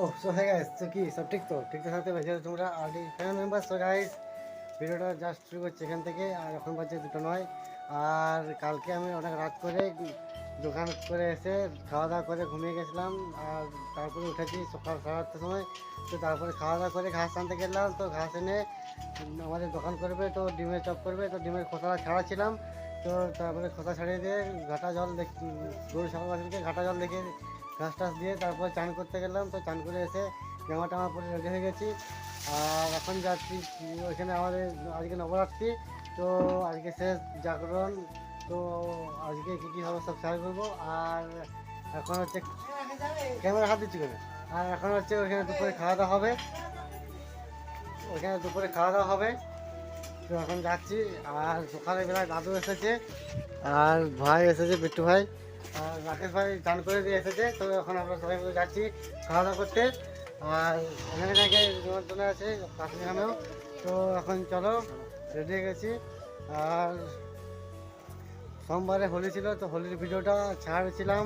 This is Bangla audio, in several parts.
ओह सो है गाइस, तो কি সব ঠিক তো ঠিক থাকতে পারছো তোমরা already family member. So guys, ভিডিওটা জাস্ট শুরু করছি এখান থেকে। আর এখন বাজে 2টা নয়। আর কালকে আমি অনেক রাত করে দোকান করে এসে খাওয়া দাওয়া করে ঘুমিয়ে গেছিলাম। আর তারপরে উঠেছি সকাল 8:30টার সময়। তো তারপরে খাওয়া দাওয়া করে ঘাস আনতে গেলাম। তো ঘাস এনে আমাদের দোকান করবে, তো ডিমের চপ করবে। তো ডিমের খোসা ছাড়া ছিলাম। তো তারপরে খোসা ছাড়িয়ে দিয়ে ঘাটা জল গরু ছাগল বাছুরকে ঘাটা জল দেখে ঘাস টাস দিয়ে তারপর চান করতে গেলাম। তো চান করে এসে জামা টামা পরে রেডি হয়ে গেছি। আর এখন যাচ্ছি ওইখানে আমাদের আজকে নবরাত্রি। তো আজকে শেষ জাগরণ। তো আজকে কী কী হবে সব শেয়ার করবো। আর এখন হচ্ছে ক্যামেরা হাত দিচ্ছি করে। আর এখন হচ্ছে ওইখানে দুপুরে খাওয়া দাওয়া হবে। ওইখানে দুপুরে খাওয়া দাওয়া হবে। তো এখন যাচ্ছি। আর সকালবেলায় দাদু এসেছে, আর ভাই এসেছে, বিট্টু ভাই আর রাকেশ ভাই চান করে দিয়ে এসেছে। তো এখন আমরা সবাই মিলে যাচ্ছি খাওয়া দাওয়া করতে। আর এখানে থেকে নিমন্ত্রণ আছে কাশিখানেও। তো এখন চলো, রেডি হয়ে গেছি। আর সোমবারে হোলি ছিল, তো হোলির ভিডিওটা ছাড়ছিলাম।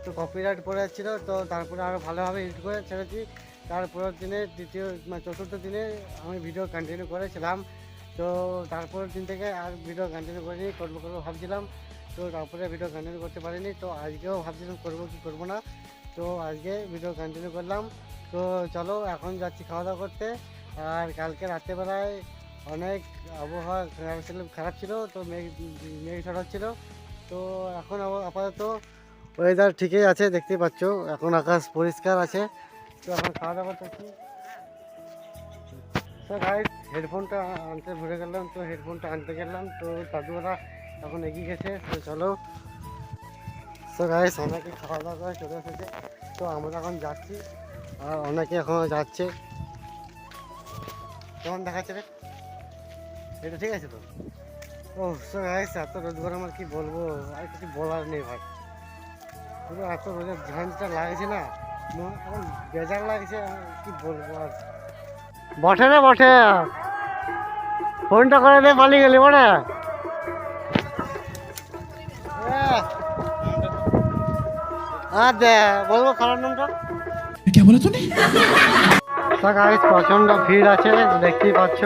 তো কপিরাইট পড়ে যাচ্ছিল। তো তারপরে আরও ভালোভাবে এডিট করে ছেড়েছি। তারপরের দিনে চতুর্থ দিনে আমি ভিডিও কন্টিনিউ করেছিলাম। তো তারপরের দিন থেকে আর ভিডিও কন্টিনিউ করিনি, করবো ভাবছিলাম। তো তারপরে ভিডিও কন্টিনিউ করতে পারিনি। তো আজকেও ভাবছিলাম করবো কি করবো না। তো আজকে ভিডিও কন্টিনিউ করলাম। তো চলো এখন যাচ্ছি খাওয়া দাওয়া করতে। আর কালকে রাত্রেবেলায় অনেক আবহাওয়া খারাপ ছিল, তো মেঘ ছড়াচ্ছিল। তো এখন আপাতত ওয়েদার ঠিকই আছে, দেখতেই পাচ্ছ এখন আকাশ পরিষ্কার আছে। তো এখন খাওয়া দাওয়া করতেছি। তো গাইস, হেডফোনটা আনতে ভুলে গেলাম। তো হেডফোনটা আনতে গেলাম, তো দাদুরা এখন এগিয়ে গেছে। তো চলো। তো গাইস, অনেকে খাওয়া দাওয়া করে চলে এসেছে। তো আমরা এখন যাচ্ছি, আর অনেকে এখনও যাচ্ছে। কেমন দেখাচ্ছে রে, এটা ঠিক আছে তো? ও সো গাইস, এত রোদ গরম আর কি বলবো, আর কিছু বলার নেই ভাই। পুরো এত রোদের ঝাঁঝটা লাগছে না, এখন বেজার লাগছে, কি বলবো আর। বটে রে বটে, ফোনটা করে দে, পালিয়ে গেলি বটে। আর দে বলবো খারাপ নামটা क्या बोला तूने? গাইস, প্রচন্ড ভিড় আছে, দেখতেই পাচ্ছ।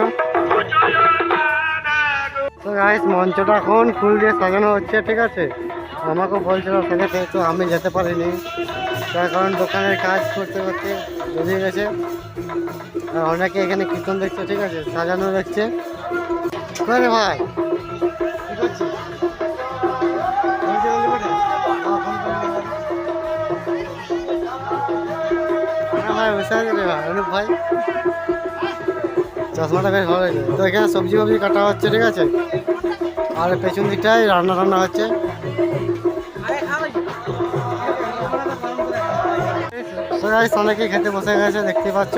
তো গাইস, মঞ্চটা এখন ফুল দিয়ে সাজানো হচ্ছে, ঠিক আছে। আমাকেও বলছিল সাজাতে, তো আমি যেতে পারিনি, তার কারণ দোকানের কাজ করতে করতে বেরিয়ে গেছে। আর অনেকে এখানে কীর্তন দেখছে, ঠিক আছে, সাজানো দেখছে। করে ভাই কি করছিস? ভাই বসে আছে রে ভাই, অনুপ ভাই। চশমাটা বেশ ভালো হয়েছে। তো এখানে সবজি ফবজি কাটা হচ্ছে, ঠিক আছে। আর পেছন দিকটায় রান্না টান্না হচ্ছে। অনেকেই খেতে বসে গেছে, দেখতে পাচ্ছ।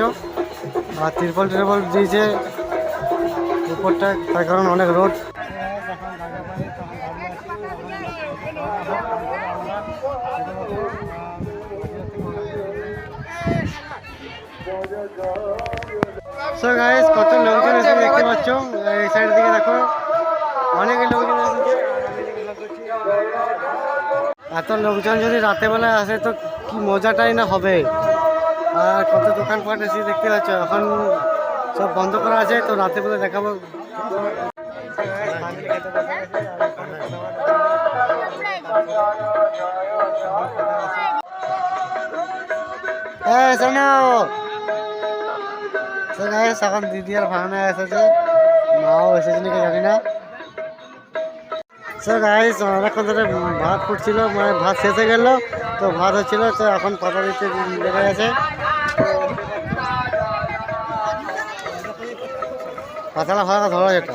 আর তিরপল টিরপল দিয়েছে উপরটা, তার কারণ অনেক রোদ। সো গাইস, কত লোকজন এসে দেখতে পাচ্ছ। এই সাইড দিকে দেখো, অনেক লোকজন এসেছে। এত লোকজন যদি রাতের বেলায় আসে তো কি মজাটাই না হবে। আর কত দোকানপাট এসে দেখতে পাচ্ছ, এখন সব বন্ধ করা আছে। তো রাতের বেলা দেখাবো। শোনো, এখন দিদি আর ভাঙনা এসেছে, মাও এসেছে নাকি জানি না। সো গাইস, অনেকক্ষণ ধরে ভাত ফুটছিল, মানে ভাত শেষ হয়ে গেল। তো ভাত হচ্ছিল, তো এখন পাতা দিতে লেগে গেছে। পাতাটা ভালো ধরা যেত।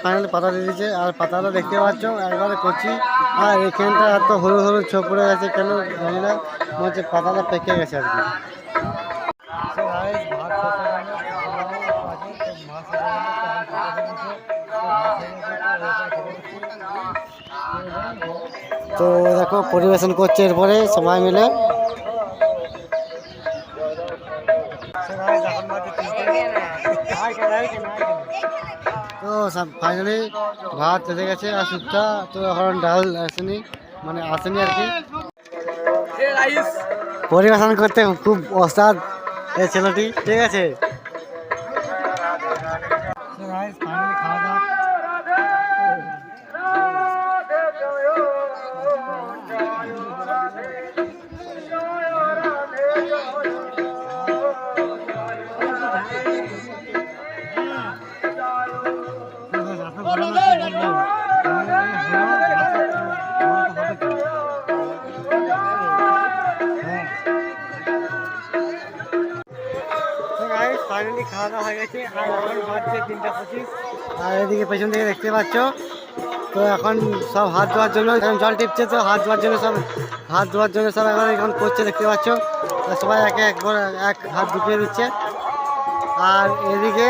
ফাইনালি পাতা দিয়ে দিচ্ছে। আর পাতাটা দেখতে পাচ্ছ একবারে কচি। আর এখানটা এত হলুদ হলুদ ছোপ পড়ে গেছে, কেন জানি না, মনে হচ্ছে পাতাটা পেকে গেছে আর কি। তো দেখো পরিবেশন করছে এরপরে সবাই মিলে। তো সব ফাইনালি ভাত এসে গেছে, আর শুক্তা। তো এখন ডাল আসেনি, মানে আসেনি আর কি। পরিবেশন করতে খুব ওস্তাদ এই ছেলেটি, ঠিক আছে। খাওয়া দাওয়া ফাইনালি খাওয়া দাওয়া হয়ে গেছে, আর এখন বাজছে 3:25। আর এদিকে পেছন থেকে দেখতে পাচ্ছ, তো এখন সব হাত ধোয়ার জন্য এখন জল টিপছে, তো হাত ধোয়ার জন্য সব এখন করছে দেখতে পাচ্ছ। তো সবাই এক হাত ঢুকিয়ে দিচ্ছে। আর এদিকে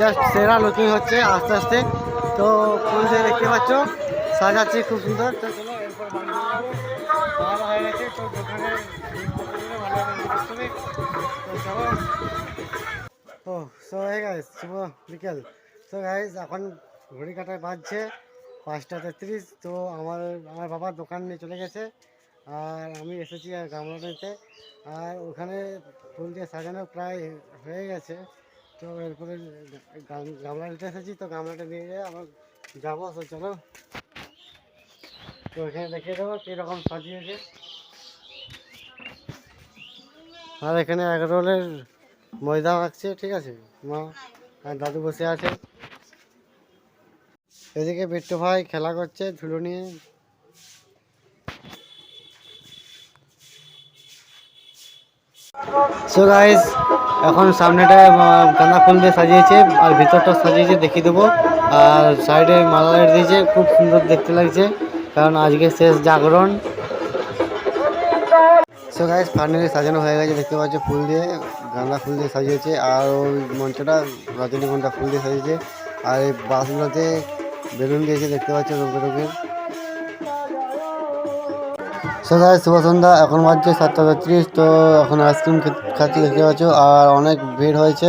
জাস্ট সেরা লুকিং হচ্ছে আস্তে আস্তে। তো ফুল দিয়ে দেখতে পাচ্ছ সাজাচ্ছে খুব সুন্দর। তো চলো এরপর খাওয়া দাওয়া হয়ে গেছে, তো দোকানে তো চলো। ও সো হে গাইস, শুভ বিকেল। সো গাইস এখন ঘড়ি কাটায় বাজছে 5:33। তো আমার বাবা দোকান নিয়ে চলে গেছে, আর আমি এসেছি আর গামলা নিতে। আর ওখানে ফুল দিয়ে সাজানো প্রায় হয়ে গেছে। তো এরপরে গামলা নিতে এসেছি, তো গামলাটা নিয়ে গিয়ে আবার যাবো। তো চলো, তো এখানে দেখিয়ে দেবো কীরকম সাজিয়েছে। আর এখানে এক রোলের ময়দা রাখছে, ঠিক আছে। মা আর দাদু বসে আছে। এদিকে বিট্টু ভাই খেলা করছে ধুলো নিয়ে। সো গাইস এখন সামনেটায় গাঁদা ফুল দিয়ে সাজিয়েছে, আর ভিতরটা সাজিয়েছে দেখিয়ে দেবো। আর সাইডে মালা লাইট দিয়েছে, খুব সুন্দর দেখতে লাগছে, কারণ আজকে শেষ জাগরণ। সো গাইস ফাইনালি সাজানো হয়ে গেছে, দেখতে পাচ্ছ ফুল দিয়ে, গাঁদা ফুল দিয়ে সাজিয়েছে। আর ওই মঞ্চটা রজনীগন্ধা ফুল দিয়ে সাজিয়েছে। আর এই বাসগুলোতে বেলুন দিয়েছে, দেখতে পাচ্ছ রঙের। সো গাইস শুভ সন্ধ্যা, এখন বাজছে 7:33। তো এখন আইসক্রিম খাচ্ছি দেখতে পাচ্ছ। আর অনেক ভিড় হয়েছে,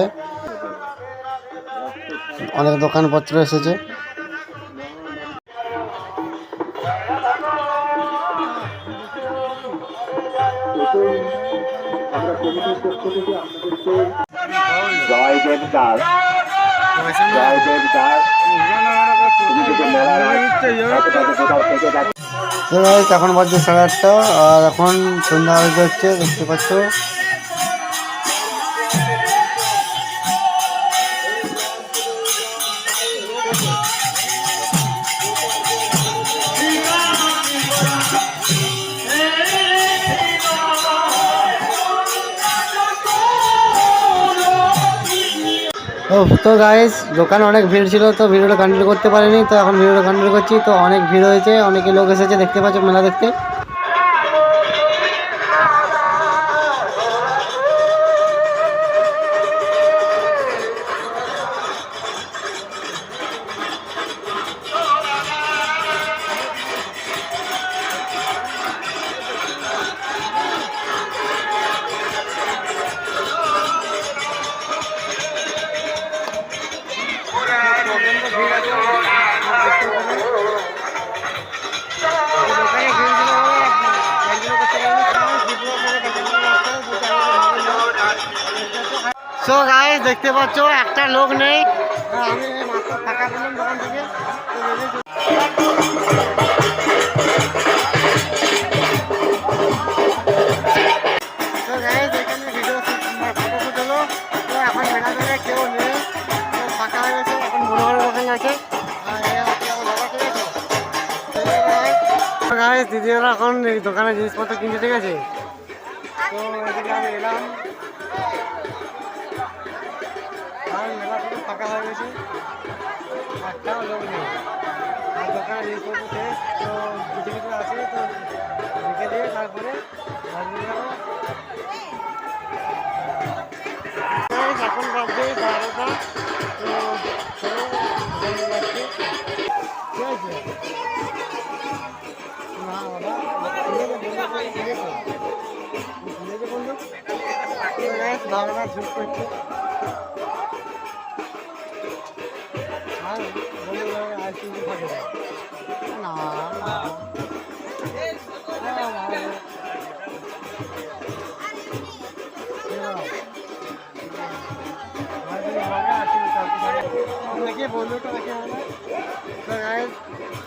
অনেক দোকানপত্র এসেছে। জয় দেবদাস, জয় দেবদাস। এখন বাজছে 8:30, আর এখন সন্ধ্যা হয়ে যাচ্ছে দেখতে পাচ্ছ। তো গাইস দোকানে অনেক ভিড় ছিল, তো ভিডিওটা কন্টিনিউ করতে পারিনি। তো এখন ভিডিওটা কন্টিনিউ করছি। তো অনেক ভিড় হয়েছে, অনেকে লোক এসেছে দেখতে পাচ্ছ মেলা দেখতে। সো গাইস দেখতে পাচ্ছ একটা লোক নেই, আমি মাত্র টাকা পেলাম দোকান থেকে। তো গাইস এখানে ভিডিও ফটো শুট হলো। তো এখন মেলা জায়গায় কেউ নেই, ফাঁকা হয়ে গেছে, এখন বড় বড় দোকান আছে। গাইস দিদিরা এখন দোকানে জিনিসপত্র কিনছে, ঠিক আছে। তো এদিকে আমি এলাম, আর মেলা পুরো ফাঁকা হয়ে গেছে, একটাও লোক নেই। আর দোকানে জিনিসপত্র শেষ, তো কিছু কিছু আছে, তো রেখে দিয়ে তারপরে এখন বাজছে 12টা। তো যাচ্ছি, ঠিক আছে। না বাবা ঝুট করছে। না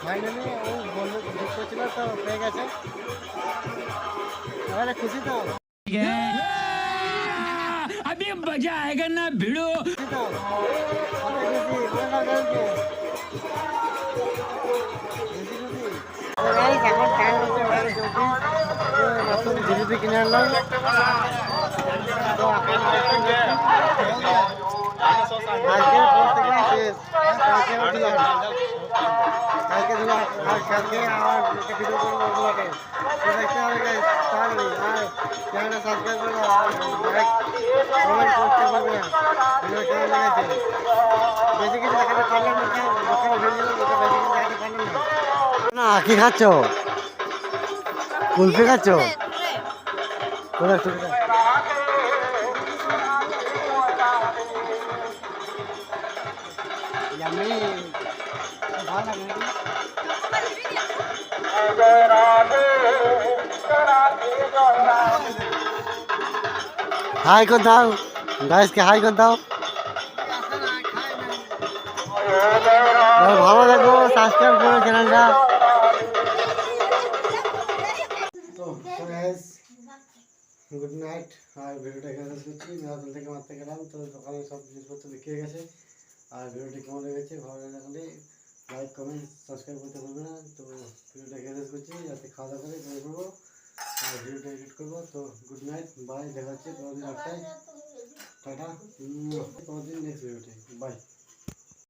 ফাইনালি ও বললো বুক করছিল তো পেয়ে গেছে। এবারে খুশি তো? अभी मजा आएगा ना भिड़ो। খুশি তো? কত খুশি? বলে দাও গাইজকে। খুশি খুশি? তো গাইজ এখন টাইম হচ্ছে 11:24। নতুন জিলিপি কিনে আনলাম। তো এখন আজকের পর থেকে শেষ। কালকে আবার দিলাম। কালকে দিলাম আর কালকে আবার একটা ভিডিও করবো ওগুলোকে। তো দেখতে হবে গাইজ তাড়াতাড়ি। আর চ্যানেলটা সাবস্ক্রাইব করো আর লাইক কমেন্ট করতে পারবে না। ভিডিও কেমন লেগেছে? বেশি কিছু দেখাতে পারলাম না, দোকানে ভিড় ছিল বেশি কিছু দেখাতে পারলাম না। না কি খাচ্ছ? কুলফি খাচ্ছ? কোথায় টুপিটা? ইয়াম্মি ভালো লাগে নাকি? হাই করে দাও গাইসকে, হাই করে দাও। ভালো থাকো, সাবস্ক্রাইব করো চ্যানেলটা। তো গাইস গুড নাইট। আর ভিডিওটা এখানে শেষ করছি। মেলাতল থেকে মারতে গেলাম, তো দোকানে সব জিনিসপত্র বিক্রি হয়ে গেছে। আর ভিডিওটি কেমন লেগেছে, ভালো লাগলে লাইক কমেন্ট সাবস্ক্রাইব করতে ভুলবে না। তো ভিডিওটা এখানে শেষ করছি, যাতে খাওয়া দাওয়া করে বের করবো আর ভিডিওটা এডিট করবো। তো গুড নাইট, বাই, দেখা হচ্ছে পরদিন 8টায়। টাটা, পরদিন নেক্সট ভিডিওতে, বাই।